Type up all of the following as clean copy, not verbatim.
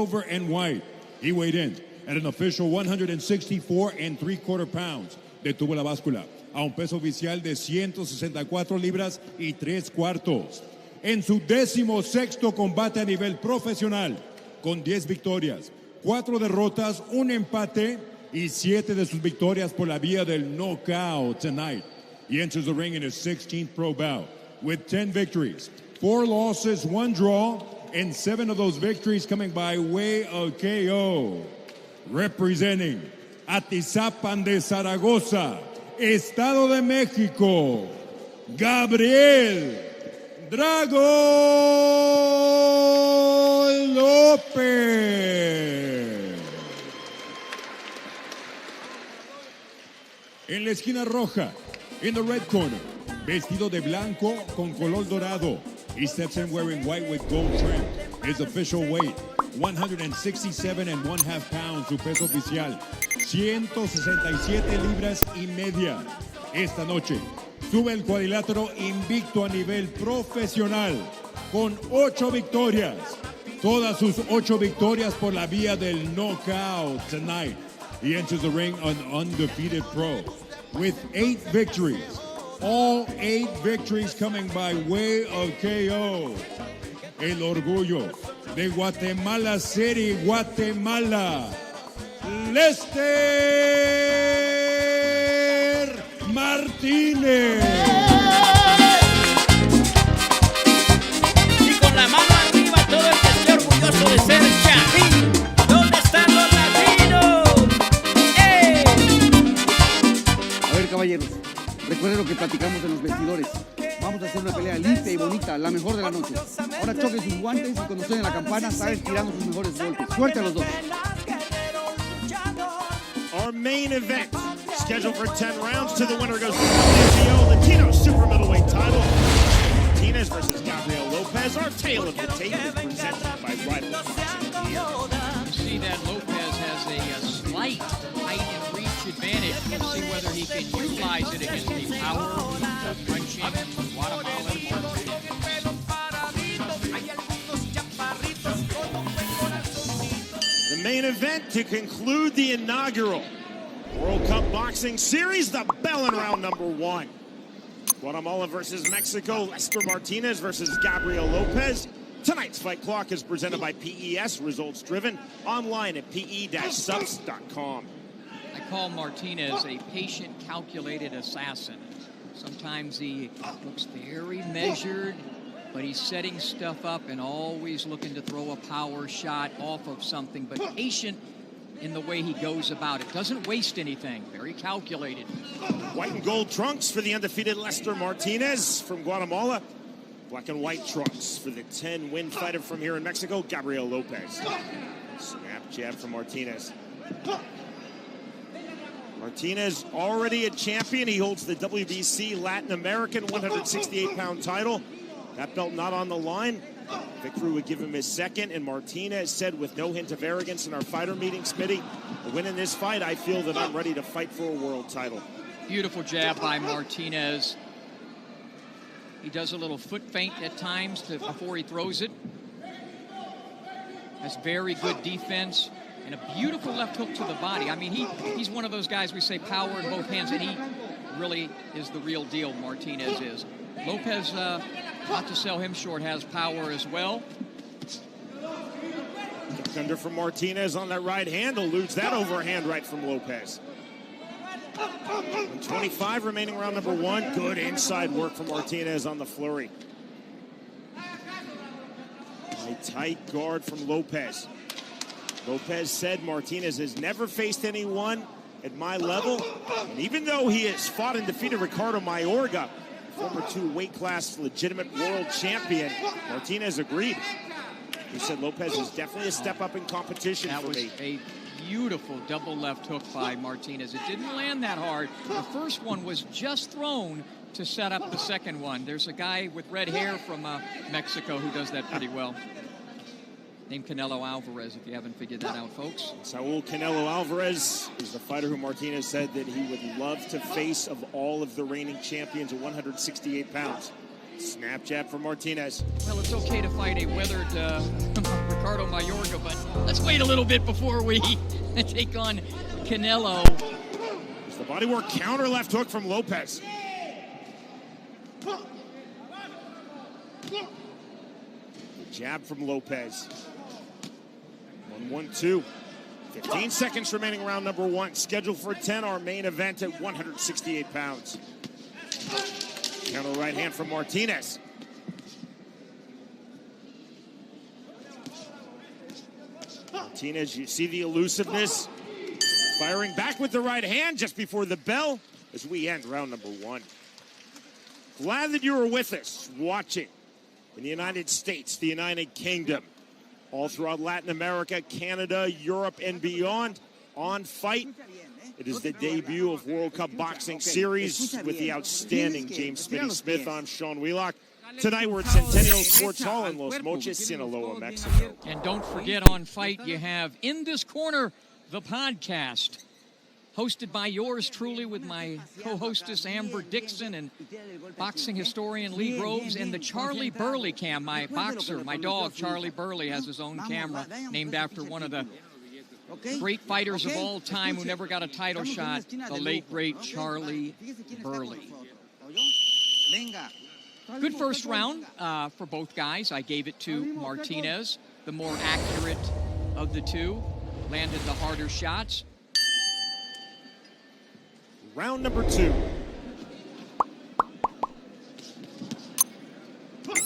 silver and white. He weighed in at an official 164 3/4 pounds. Detuvo la báscula a un peso oficial de 164 libras y 3/4. En su 16º combate a nivel profesional, con 10 victorias, 4 derrotas, un empate y 7 de sus victorias por la vía del knockout tonight. He enters the ring in his 16th pro bout with 10 victories, 4 losses, 1 draw, and 7 of those victories coming by way of KO. Representing Atizapan de Zaragoza, Estado de México, Gabriel Drago López. En la esquina roja, in the red corner, vestido de blanco con color dorado. He steps in wearing white with gold trim. His official weight, 167 1/2 pounds, su peso oficial, 167 libras y media. Esta noche, sube el cuadrilátero invicto a nivel profesional, con 8 victorias. Todas sus 8 victorias por la vía del knockout tonight. He enters the ring an undefeated pro with 8 victories. All 8 victories coming by way of KO. El orgullo de Guatemala City, Guatemala, Lester Martínez. Y con la mano arriba todo el que esté orgulloso de ser champion. ¿Dónde están los latinos? ¡Eh! A ver, caballeros, recuerden lo que platicamos en los vestidores. Vamos a hacer una pelea limpia y bonita, la mejor de la noche. Ahora choquen sus guantes y cuando suene la campana salgan tirando sus mejores golpes. Suerte a los dos. Our main event, scheduled for 10 rounds. To the winner goes the WBO Latino super middleweight title. Martinez versus Gabriel López. Our tale of the tape is presented by Rival Boxing Gear. You see that López has a slight height and reach advantage. We'll see whether he can utilize it against the power, punching, Guatemala. The main event to conclude the inaugural World Cup Boxing Series, the bell in round number 1. Guatemala versus Mexico, Lester Martinez versus Gabriel López. Tonight's fight clock is presented by PES, results driven, online at pe-subs.com. I call Martinez a patient, calculated assassin. Sometimes he looks very measured, but he's setting stuff up and always looking to throw a power shot off of something, but patient in the way he goes about it. Doesn't waste anything. Very calculated. White and gold trunks for the undefeated Lester Martinez from Guatemala. Black and white trunks for the 10-win fighter from here in Mexico, Gabriel López. Snap jab from Martinez. Martinez already a champion. He holds the WBC Latin American 168-pound title. That belt not on the line. Victory would give him his second, and Martinez said with no hint of arrogance in our fighter meeting, Smitty, winning this fight, I feel that I'm ready to fight for a world title. Beautiful jab by Martinez. He does a little foot feint at times before he throws it. That's very good defense. And a beautiful left hook to the body. I mean, he's one of those guys we say power in both hands, and he really is the real deal, Martinez is. López, not to sell him short, has power as well. Duck under from Martinez on that right hand, eludes that overhand right from López. 25 remaining round number 1. Good inside work from Martinez on the flurry. A tight guard from López. López said Martinez has never faced anyone at my level. And even though he has fought and defeated Ricardo Mayorga, former 2 weight class legitimate world champion, Martinez agreed. He said López is definitely a step up in competition for me. That was a beautiful double left hook by Martinez. It didn't land that hard. The first one was just thrown to set up the second one. There's a guy with red hair from Mexico who does that pretty well. Named Canelo Alvarez, if you haven't figured that out, folks. Saul Canelo Alvarez is the fighter who Martinez said that he would love to face of all of the reigning champions at 168 pounds. Snap jab from Martinez. Well, it's okay to fight a weathered Ricardo Mayorga, but let's wait a little bit before we take on Canelo. There's the bodywork counter left hook from López. The jab from López. 1-1-2. 15 seconds remaining round number one. Scheduled for 10, our main event at 168 pounds. Counter right hand from Martinez. Martinez, you see the elusiveness. Firing back with the right hand just before the bell as we end round number one. Glad that you were with us watching in the United States, the United Kingdom, all throughout Latin America, Canada, Europe, and beyond. On Fight, it is the debut of World Cup Boxing Series with the outstanding James Smitty Smith. I'm Sean Wheelock. Tonight we're at Centennial Sports Hall in Los Mochis, Sinaloa, Mexico. And don't forget, on Fight, you have In This Corner, the podcast, hosted by yours truly with my co-hostess Amber Dixon and boxing historian Lee Groves, and the Charlie Burley cam. My boxer, my dog, Charlie Burley, has his own camera named after one of the great fighters of all time who never got a title shot, the late, great Charlie Burley. Good first round for both guys. I gave it to Martinez, the more accurate of the two, landed the harder shots. Round number two.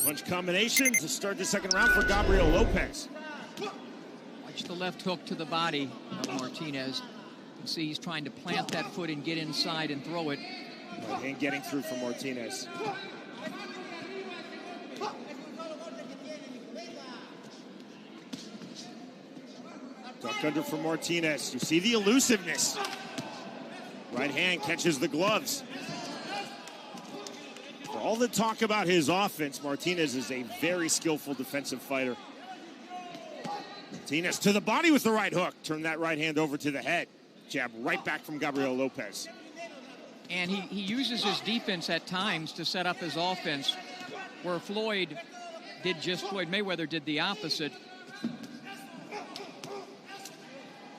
Punch combination to start the second round for Gabriel López. Watch the left hook to the body of Martinez. You can see he's trying to plant that foot and get inside and throw it. Right hand getting through for Martinez. Duck under for Martinez. You see the elusiveness. Right hand catches the gloves. For all the talk about his offense, Martinez is a very skillful defensive fighter. Martinez to the body with the right hook. Turn that right hand over to the head. Jab right back from Gabriel López. And he uses his defense at times to set up his offense, where Floyd Mayweather did the opposite.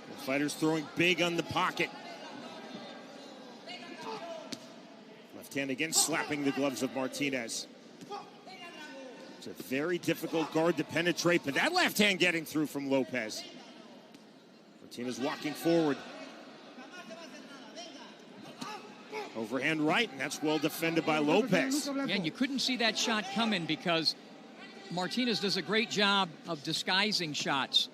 The fighter's throwing big on the pocket. Left hand again slapping the gloves of Martinez. It's a very difficult guard to penetrate, but that left hand getting through from López. Martinez walking forward. Overhand right, and that's well defended by López. Yeah, and you couldn't see that shot coming because Martinez does a great job of disguising shots.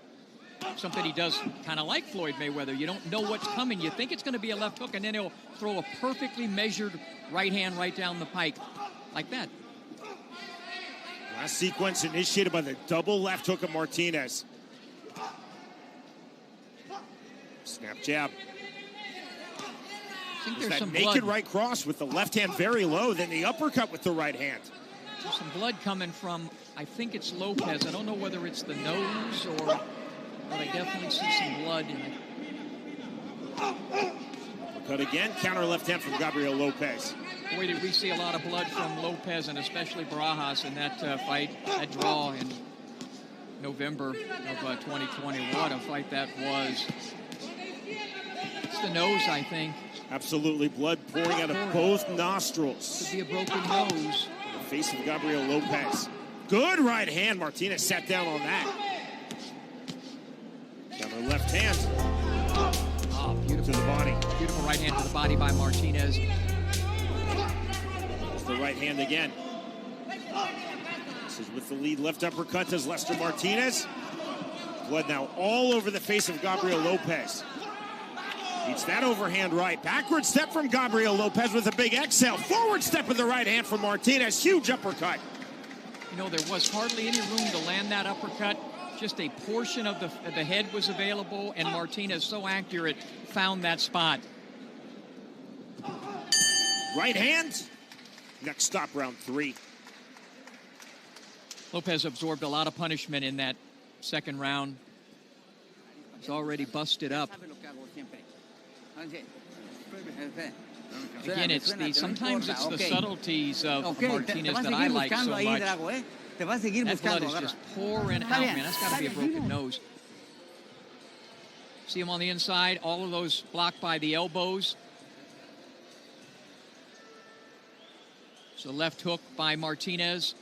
Something he does kind of like Floyd Mayweather. You don't know what's coming. You think it's going to be a left hook, and then he'll throw a perfectly measured right hand right down the pike, like that. Last sequence initiated by the double left hook of Martinez. Snap jab. I think there's there's that some naked blood. right cross with the left hand very low, then the uppercut with the right hand. There's some blood coming from, I think it's López. I don't know whether it's the nose or, but I definitely see some blood in it. Uppercut again, counter left hand from Gabriel López. Boy, did we see a lot of blood from López and especially Barajas in that fight, that draw in November of 2020. What a fight that was. It's the nose, I think. Absolutely, blood pouring out of both nostrils. Could be a broken nose. The face of Gabriel López. Good right hand. Martinez sat down on that. Counter left hand. Oh, beautiful. To the body. Beautiful right hand to the body by Martinez. There's the right hand again. This is with the lead left uppercut as Lester Martinez. Blood now all over the face of Gabriel López. Eats that overhand right. Backward step from Gabriel López with a big exhale. Forward step with the right hand from Martinez. Huge uppercut. You know, there was hardly any room to land that uppercut. Just a portion of the head was available, and Martinez, so accurate, found that spot. Right hand. Next stop, round three. López absorbed a lot of punishment in that second round. He's already busted up. Again, sometimes it's the subtleties of Martinez that I like so much. That blood is just pouring out, man. That's got to be a broken nose. See him on the inside, all of those blocked by the elbows. So left hook by Martinez.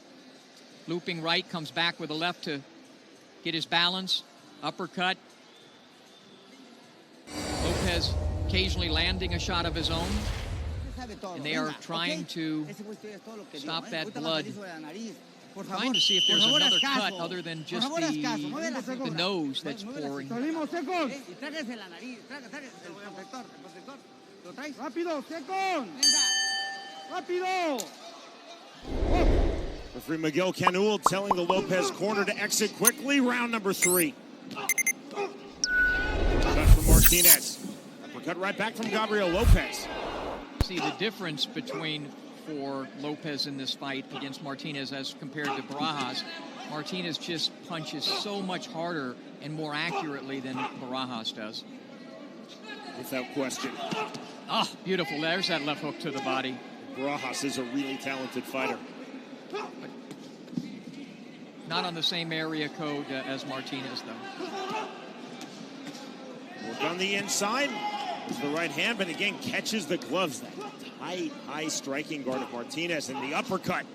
Looping right, comes back with a left to get his balance. Uppercut. Lopez occasionally landing a shot of his own. And they are trying to stop that blood. Trying to see if there's another cut other than just the nose that's pouring. Referee Miguel Canuel telling the Lopez corner to exit quickly. Round number 3. Cut from Martinez. Uppercut right back from Gabriel Lopez. See the difference between for Lopez in this fight against Martinez as compared to Barajas. Martinez just punches so much harder and more accurately than Barajas does. Without question. Oh, beautiful. There's that left hook to the body. Barajas is a really talented fighter. But not on the same area code as Martinez, though. Work on the inside. It's the right hand, but again catches the gloves. That high striking guard of Martinez, and the uppercut.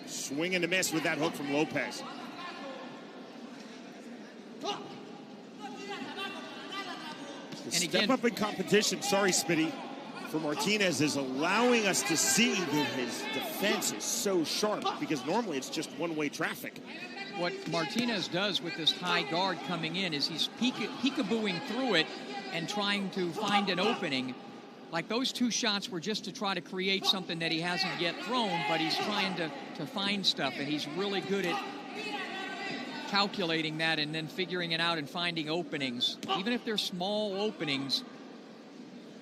Swing and a miss with that hook from Lopez. The step up in competition, sorry, Smitty, for Martinez is allowing us to see that his defense is so sharp, because normally it's just one-way traffic. What Martinez does with this high guard coming in is he's peekabooing through it and trying to find an opening. Like those two shots were just to try to create something that he hasn't yet thrown, but he's trying to find stuff, and he's really good at calculating that and then figuring it out and finding openings, even if they're small openings.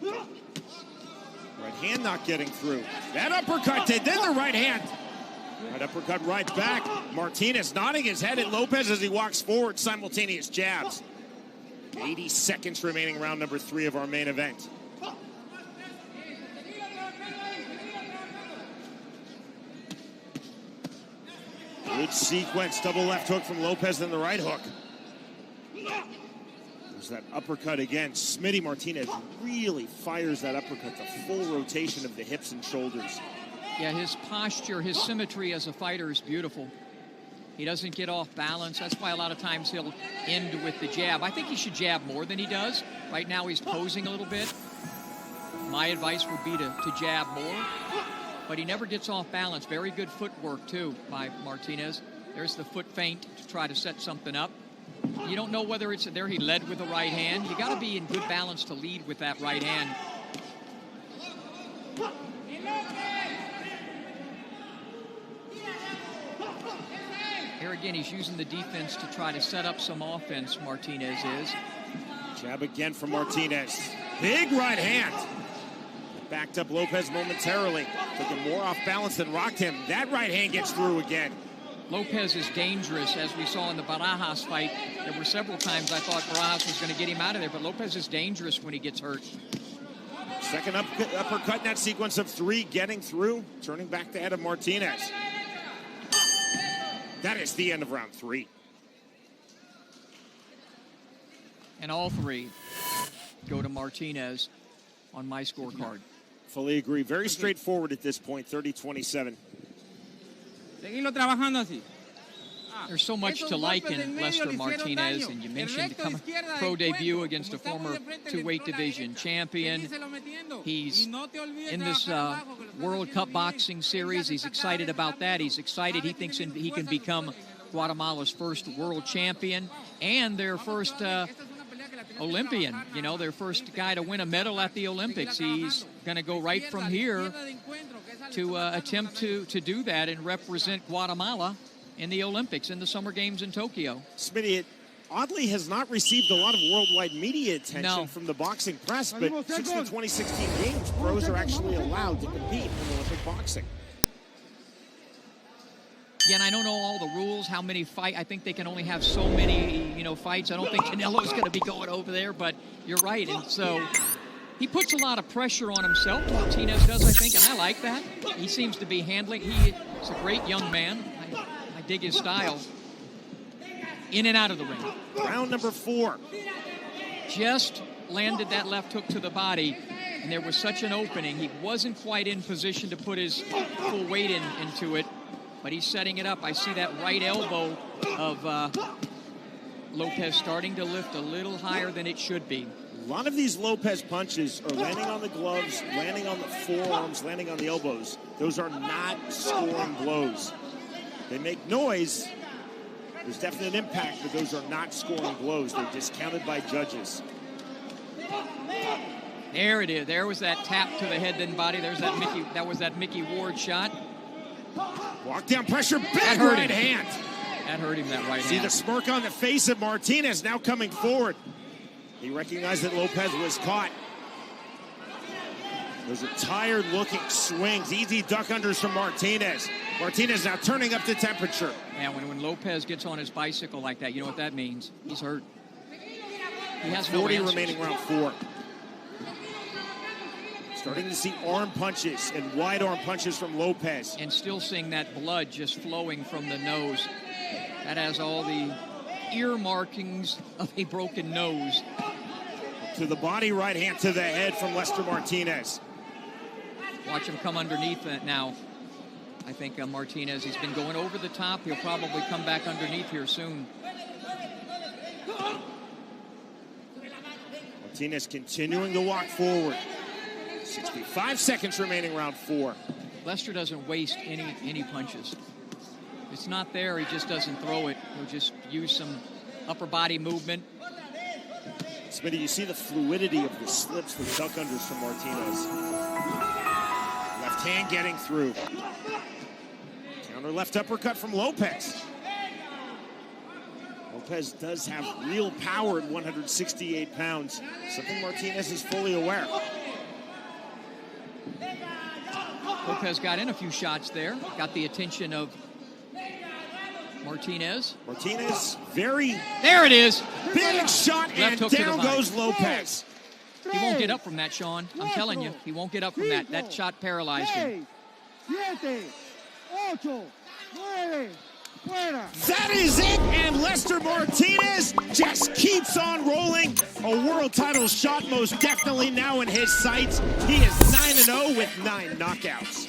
Right hand not getting through. That uppercut did, then the right hand. Right uppercut right back. Martinez nodding his head at Lopez as he walks forward, simultaneous jabs. 80 seconds remaining, round number 3 of our main event. Good sequence, double left hook from Lopez, then the right hook. There's that uppercut again. Smitty Martinez really fires that uppercut, the full rotation of the hips and shoulders. Yeah, his posture, his symmetry as a fighter is beautiful. He doesn't get off balance. That's why a lot of times he'll end with the jab. I think he should jab more than he does. Right now he's posing a little bit. My advice would be to jab more. But he never gets off balance. Very good footwork, too, by Martinez. There's the foot feint to try to set something up. You don't know whether it's there. He led with the right hand. You got to be in good balance to lead with that right hand. Here again, he's using the defense to try to set up some offense, Martinez is. Jab again from Martinez. Big right hand. Backed up Lopez momentarily. Took him more off balance than rocked him. That right hand gets through again. Lopez is dangerous, as we saw in the Barajas fight. There were several times I thought Barajas was going to get him out of there, but Lopez is dangerous when he gets hurt. Second uppercut in that sequence of 3, getting through, turning back the head of Martinez. That is the end of round 3. And all 3 go to Martinez on my scorecard. Fully agree. Very straightforward at this point, 30-27. There's so much to like in Lester Martinez, and you mentioned the pro debut against a former two-weight division champion. He's in this World Cup boxing series. He's excited about that. He's excited. He thinks he can become Guatemala's first world champion and their first Olympian, you know, their first guy to win a medal at the Olympics. He's going to go right from here to attempt to do that and represent Guatemala in the Olympics, in the Summer Games in Tokyo. Smitty, it oddly has not received a lot of worldwide media attention from the boxing press, but since the 2016 Games, pros are actually allowed to compete in Olympic boxing. Yeah, and I don't know all the rules, how many fight. I think they can only have so many, fights. I don't think Canelo's going to be going over there, but you're right. And so he puts a lot of pressure on himself. Martinez does, I think, and I like that. He seems to be handling. He's a great young man. I dig his style. In and out of the ring. Round number 4. just landed that left hook to the body, and there was such an opening. He wasn't quite in position to put his full weight into it, but he's setting it up. I see that right elbow of Lopez starting to lift a little higher than it should be. A lot of these Lopez punches are landing on the gloves, landing on the forearms, landing on the elbows. Those are not scoring blows. They make noise. There's definitely an impact, but those are not scoring blows. They're discounted by judges. There it is. There was that tap to the head and body. There's that Mickey. That was that Mickey Ward shot. Walk down pressure, big right hand. That hurt him, that right hand. See the smirk on the face of Martinez now coming forward. He recognized that Lopez was caught. Those are tired-looking swings. Easy duck unders from Martinez. Martinez now turning up the temperature. Yeah, when Lopez gets on his bicycle like that, you know what that means. He's hurt. He has 40 no remaining round 4. Starting to see arm punches and wide arm punches from Lopez. And still seeing that blood just flowing from the nose. That has all the ear markings of a broken nose. To the body, right hand to the head from Lester Martinez. Watch him come underneath that now. I think Martinez, he's been going over the top. He'll probably come back underneath here soon. Martinez continuing to walk forward. 65 seconds remaining round 4. Lester doesn't waste any punches. If it's not there, he just doesn't throw it. He'll just use some upper body movement. Smitty, you see the fluidity of the slips, the duck unders from Martinez. Left hand getting through. Counter left uppercut from Lopez. Lopez does have real power at 168 pounds, something Martinez is fully aware. Lopez got in a few shots there, got the attention of Martinez. Martinez, very... There it is! Big shot, and down goes Lopez. He won't get up from that, Sean. I'm telling you, he won't get up from that. That shot paralyzed him. That is it, and Lester Martinez just keeps on rolling. A world title shot most definitely now in his sights. He is 9-0 with 9 knockouts.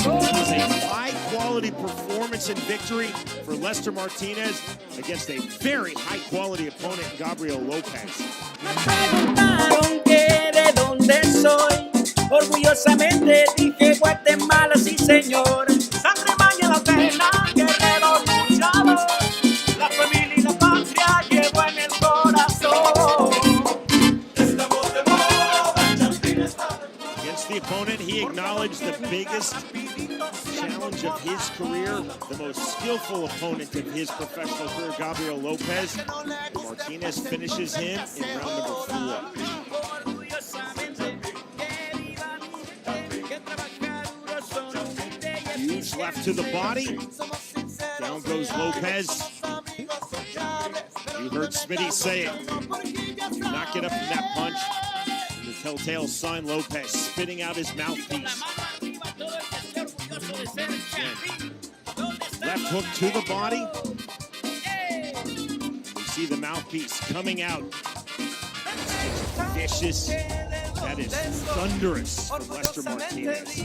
This is a high-quality performance and victory for Lester Martinez against a very high-quality opponent, Gabriel López. Me preguntaron que de dónde soy, orgullosamente dije Guatemala, sí señor. Sangre baña la pena, guerrero luchador, la familia y la patria llevo en el corazón. Against the opponent, he acknowledged the biggest challenge of his career, the most skillful opponent of his professional career, Gabriel López. Martinez finishes him in round number 4. Huge left to the body. Down goes López. You heard Smitty say it. Do not get up from that punch. The telltale sign, López spitting out his mouthpiece. Left hook to the body. You see the mouthpiece coming out. Vicious. That is thunderous from Lester Martinez.